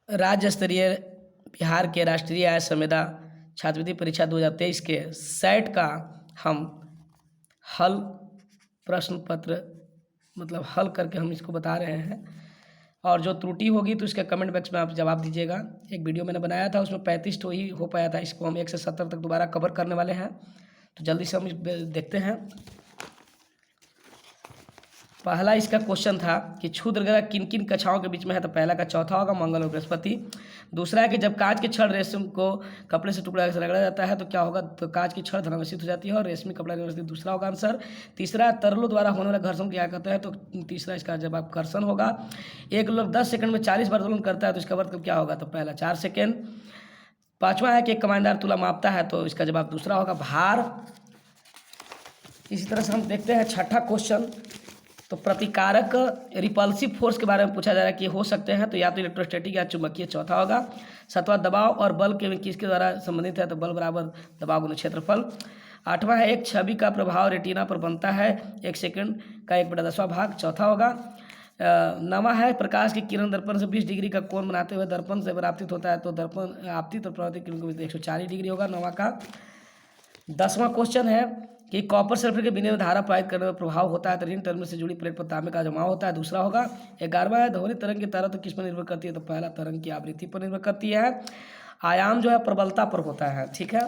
राज्य स्तरीय बिहार के राष्ट्रीय आय संविदा छात्रवृत्ति परीक्षा 2023 के सेट का हम हल प्रश्न पत्र मतलब हल करके हम इसको बता रहे हैं। और जो त्रुटि होगी तो इसके कमेंट बॉक्स में आप जवाब दीजिएगा। एक वीडियो मैंने बनाया था, उसमें 35 तो ही हो पाया था, इसको हम 1 से 70 तक दोबारा कवर करने वाले हैं। तो जल्दी से हम देखते हैं। पहला इसका क्वेश्चन था कि क्षुद्र ग्रह किन किन कक्षाओं के बीच में है, तो पहला का चौथा होगा मंगल और बृहस्पति। दूसरा है कि जब कांच के छड़ रेशम को कपड़े से टुकड़ा से रगड़ा जाता है तो क्या होगा, तो कांच की छड़ धनावेशित हो जाती है और रेशमी कपड़ा निवर्सित, दूसरा होगा आंसर। तीसरा, तरलों द्वारा होने वाला घर्षण क्या कहते हैं, तो तीसरा इसका जवाब घर्षण होगा। एक लोग 10 सेकंड में 40 बार दोलन करता है तो इसका मतलब क्या होगा, तो पहला 4 सेकेंड। पांचवा है कि एक कमानदार तुला मापता है, तो इसका जवाब दूसरा होगा भार। इसी तरह से हम देखते हैं छठा क्वेश्चन। तो प्रतिकारक रिपल्सिव फोर्स के बारे में पूछा जा रहा है कि हो सकते हैं, तो या तो इलेक्ट्रोस्टैटिक या चुंबकीय, चौथा होगा। सातवां, दबाव और बल के किसके द्वारा संबंधित है, तो बल बराबर दबाव गुना क्षेत्रफल। आठवां है एक छवि का प्रभाव रेटिना पर बनता है 1 सेकंड का 1/10वां भाग, चौथा होगा। नवां है प्रकाश की किरण दर्पण से 20 डिग्री का कोण बनाते हुए दर्पण से परावर्तित होता है, तो दर्पण आपतित और परावर्तित किरण को 140 डिग्री होगा, नवां का। 10वां क्वेश्चन है कि कॉपर सल्फेट के बिना धारा प्रवाहित करने में प्रभाव होता है, तो ऋण टर्मिनल से जुड़ी प्लेट पर तांबे का जमाव होता है, दूसरा होगा। 11वां है ध्वनि तरंग की तरंग किस पर निर्भर करती है, तो पहला तरंग की आवृत्ति पर निर्भर करती है। आयाम जो है प्रबलता पर होता है, ठीक है।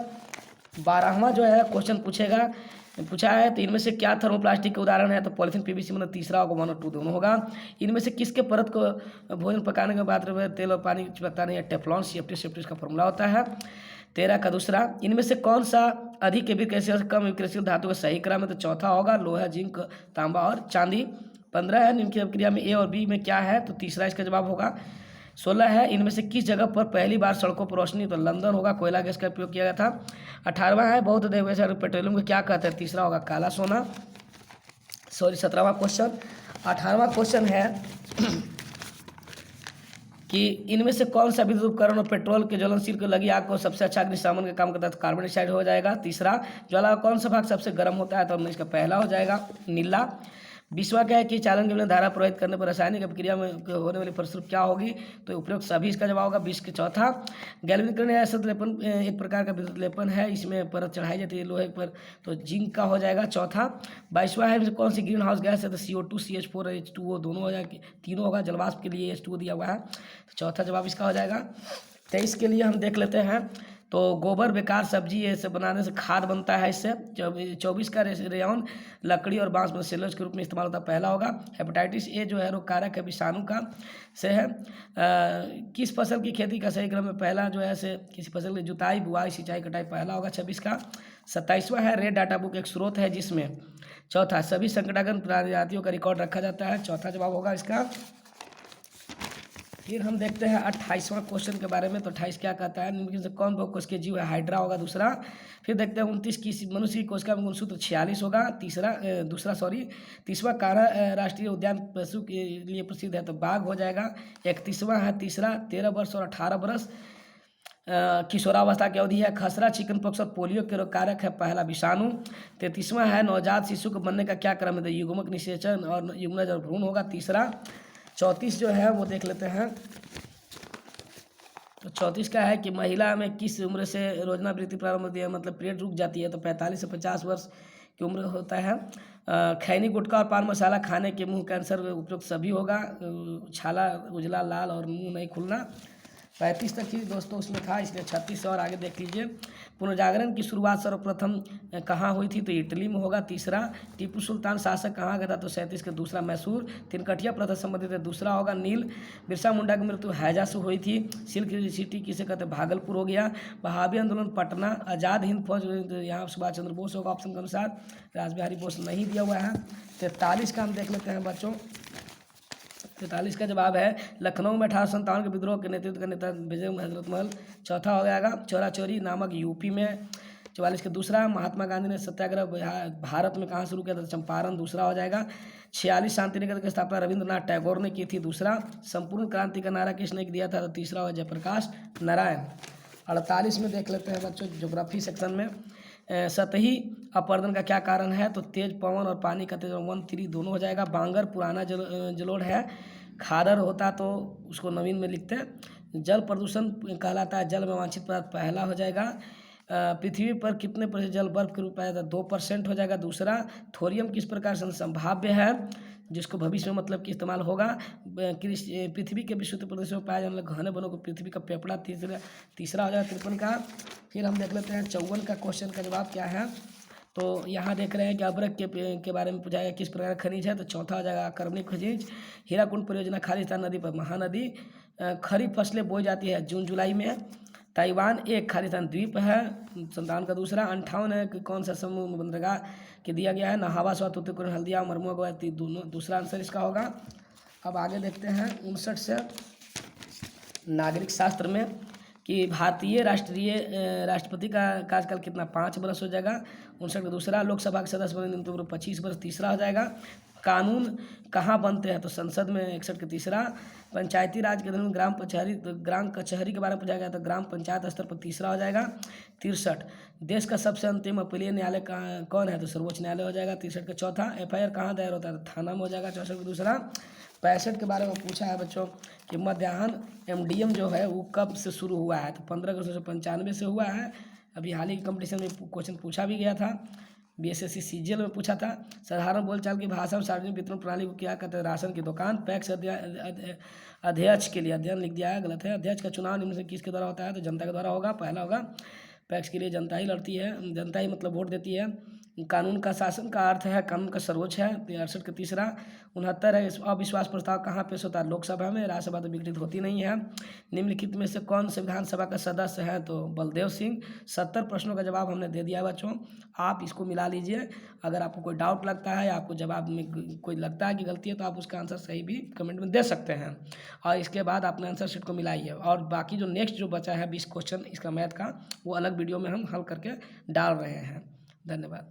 12वां जो है क्वेश्चन पूछा है तो इनमें से क्या थर्मोप्लास्टिक के उदाहरण है, तो पॉलीथीन पीवीसी, मतलब तीसरा होगा, 1 और 2 दोनों होगा। इनमें से किसके परत को भोजन पकाने के बाद तेल और पानी चिपकता नहीं है, टेफ्लॉन, सेफ्टी का फॉर्मूला होता है। 13 का दूसरा, इनमें से कौन सा अधिक विक्रियशील कम विक्रियशील धातु का सही क्रम है, तो चौथा होगा लोहा, जिंक, तांबा और चांदी। 15 है निम्न की अभिक्रिया में ए और बी में क्या है, तो तीसरा इसका जवाब होगा। 16 है इनमें से किस जगह पर पहली बार सड़कों पर रोशनी, तो लंदन होगा, कोयला गैस का उपयोग किया गया था। 18वां है बहुत पेट्रोलियम को क्या कहते हैं, तीसरा होगा काला सोना। 17वां क्वेश्चन। 18वां क्वेश्चन है कि इनमें से कौन सा विद्युत उपकरण और पेट्रोल के ज्वलनशील को लगी आग को सबसे अच्छा अग्निशमन का काम करता है, तो कार्बन डाइऑक्साइड हो जाएगा। तीसरा, ज्वाला का कौन सा भाग सबसे गर्म होता है, तो इसका पहला हो जाएगा नीला। 20वां क्या है कि चालन के बिना धारा प्रवाहित करने पर रासायनिक अभिक्रिया में होने वाली फलस्वरूप क्या होगी, तो उपरोक्त सभी इसका जवाब होगा। 20 के चौथा, गैल्वेनिकरण या असत लेपन एक प्रकार का विद्युत लेपन है, इसमें परत चढ़ाई जाती है लोहे पर, तो जिंक का हो जाएगा चौथा। 22वां है कौन सी ग्रीन हाउस गैस है, तो CO2, CH4, H2O दोनों हो जाएगा, तीनों होगा, जलवाष्प के लिए H2O दिया हुआ है, तो चौथा जवाब इसका हो जाएगा। 23 के लिए हम देख लेते हैं। तो गोबर बेकार सब्जी ये सब बनाने से खाद बनता है इससे। 24 का रेयन लकड़ी और बांस में सेलुलोज के रूप में इस्तेमाल होता है, पहला होगा। हेपेटाइटिस ए जो है रोग कारक है, विषाणु का से है। किस फसल की खेती का सही क्रम में, पहला जो है से किसी फसल की जुताई, बुआई, सिंचाई, कटाई, पहला होगा 26 का। 27वां है रेड डाटा बुक एक स्रोत है जिसमें, चौथा सभी संकटागन प्रजातियों का रिकॉर्ड रखा जाता है, चौथा जवाब होगा इसका। फिर हम देखते हैं 28वां क्वेश्चन के बारे में। तो 28 क्या कहता है, निम्नलिखित से कौन बहुकोश के जीव है, हाइड्रा होगा दूसरा। फिर देखते हैं 29 की मनुष्य की कोशिका में गुणसूत्र 46 होगा, तीसवा कान्हा राष्ट्रीय उद्यान पशु के लिए प्रसिद्ध है, तो बाघ हो जाएगा। 31वां है तीसरा 13 वर्ष और 18 वर्ष किशोरावस्था की अवधि है। खसरा, चिकन पॉक्स और पोलियो के रोग कारक है, पहला विषाणु। 33वां है नवजात शिशु को बनने का क्या क्रम है, तो युग्मक निषेचन और युग्मज और भ्रूण होगा, तीसरा। 34 जो है वो देख लेते हैं। तो 34 का है कि महिला में किस उम्र से रोजनावृत्ति प्रारंभ होती है, मतलब पीरियड रुक जाती है, तो 45 से 50 वर्ष की उम्र होता है। खैनी, गुटखा और पान मसाला खाने के मुंह कैंसर उपयुक्त सभी होगा। छाला उजला, लाल और मुंह नहीं खुलना। 35 तक ही दोस्तों उसमें था, इसलिए 36 और आगे देख लीजिए। पुनर्जागरण की शुरुआत सर्वप्रथम कहाँ हुई थी, तो इटली में होगा, तीसरा। टीपू सुल्तान शासक कहाँ गया था, तो 37 का दूसरा मैसूर। तिनकठिया प्रथा संबंधित है, दूसरा होगा नील। बिरसा मुंडा की मृत्यु हैजा से हुई थी। सिल्क सिटी किसे कहते हैं, भागलपुर हो गया। वहाबी आंदोलन पटना। आज़ाद हिंद फौज, यहाँ सुभाष चंद्र बोस होगा ऑप्शन के अनुसार, रासबिहारी बोस नहीं दिया हुआ है। 43 का हम देख लेते हैं बच्चों। 43 का जवाब है लखनऊ में 1857 के विद्रोह के नेतृत्व का नेता बेगम हजरत महल, चौथा हो जाएगा। चौरा चौरी नामक यूपी में। 44 का दूसरा, महात्मा गांधी ने सत्याग्रह भारत में कहाँ शुरू किया था, चंपारण, दूसरा हो जाएगा। 46 शांति निकेतन की स्थापना रविंद्रनाथ टैगोर ने की थी, दूसरा। संपूर्ण क्रांति का नारा किसने दिया था, तो तीसरा हो जयप्रकाश नारायण। 48 में देख लेते हैं बच्चों ज्योग्राफी सेक्शन में। सतही अपरदन का क्या कारण है, तो तेज पवन और पानी का तेज 1, 3 दोनों हो जाएगा। बांगर पुराना जलोढ़ है, खादर होता तो उसको नवीन में लिखते हैं। जल प्रदूषण कहलाता है जल में वांछित पदार्थ पहला हो जाएगा। पृथ्वी पर कितने प्रतिशत जल बर्फ के रूप में पाया जाता है? 2% हो जाएगा। दूसरा, थोरियम किस प्रकार से संभाव्य है जिसको भविष्य में मतलब कि इस्तेमाल होगा? पृथ्वी के विस्तृत प्रदेशों में पाए जाने वाले घने वनों को पृथ्वी का फेफड़ा तीसरा हो जाएगा 53 का। फिर हम देख लेते हैं 54 का क्वेश्चन का जवाब क्या है। तो यहाँ देख रहे हैं कि अब्रक के बारे में पूछा गया किस प्रकार का खनिज है, तो चौथा हो जाएगा कार्बनिक खनिज। हीराकुंड परियोजना खालिस्तान नदी पर महानदी। खरीफ फसलें बोई जाती है जून जुलाई में। ताइवान एक खालिस्तान द्वीप है। 57 का दूसरा। 58 है कि कौन सा समूह बंदरगाह के दिया गया है? नहावा, तूतुकुड़ी, हल्दिया, मरमुआ, गोवा, दोनों दूसरा आंसर इसका होगा। अब आगे देखते हैं 59 से नागरिक शास्त्र में कि भारतीय राष्ट्रपति का कार्यकाल कितना? 5 वर्ष हो जाएगा। 59 का दूसरा। लोकसभा के सदस्य बने तो 25 वर्ष तीसरा हो जाएगा। कानून कहाँ बनते हैं? तो संसद में 61 का तीसरा। पंचायती राज के अंदर ग्राम कचहरी के बारे में पूछा गया तो ग्राम पंचायत स्तर पर तीसरा हो जाएगा। 63 देश का सबसे अंतिम अपीलीय न्यायालय कौन है? तो सर्वोच्च न्यायालय हो जाएगा। 63 का चौथा। FIR कहाँ दायर होता है? तो थाना में हो जाएगा। 64 का दूसरा। 65 के बारे में पूछा है बच्चों कि मध्याह्न MDM जो है वो कब से शुरू हुआ है? तो 15 अगस्त 1995 से हुआ है। अभी हाल ही के कंपटीशन में क्वेश्चन पूछा भी गया था। BSSC CGL में पूछा था। साधारण बोलचाल की भाषा में सार्वजनिक वितरण प्रणाली को क्या कहते हैं? राशन की दुकान। पैक्स अध्यक्ष के लिए अध्ययन लिख दिया है, गलत है। अध्यक्ष का चुनाव निम्न से किसके द्वारा होता है? तो जनता के द्वारा होगा, पहला होगा। पैक्स के लिए जनता ही लड़ती है, जनता ही मतलब वोट देती है। कानून का शासन का अर्थ है कानून का सर्वोच्च है। 68 का तीसरा। 69 है अविश्वास प्रस्ताव कहाँ पेश होता है? लोकसभा में। राज्यसभा तो विघटित होती नहीं है। निम्नलिखित में से कौन से विधानसभा का सदस्य है? तो बलदेव सिंह। 70 प्रश्नों का जवाब हमने दे दिया बच्चों, आप इसको मिला लीजिए। अगर आपको कोई डाउट लगता है या आपको जवाब में कोई लगता है कि गलती है तो आप उसका आंसर सही भी कमेंट में दे सकते हैं और इसके बाद अपने आंसर शीट को मिलाइए। और बाकी जो नेक्स्ट जो बचा है 20 क्वेश्चन इसका मैथ का, वो अलग वीडियो में हम हल करके डाल रहे हैं। धन्यवाद।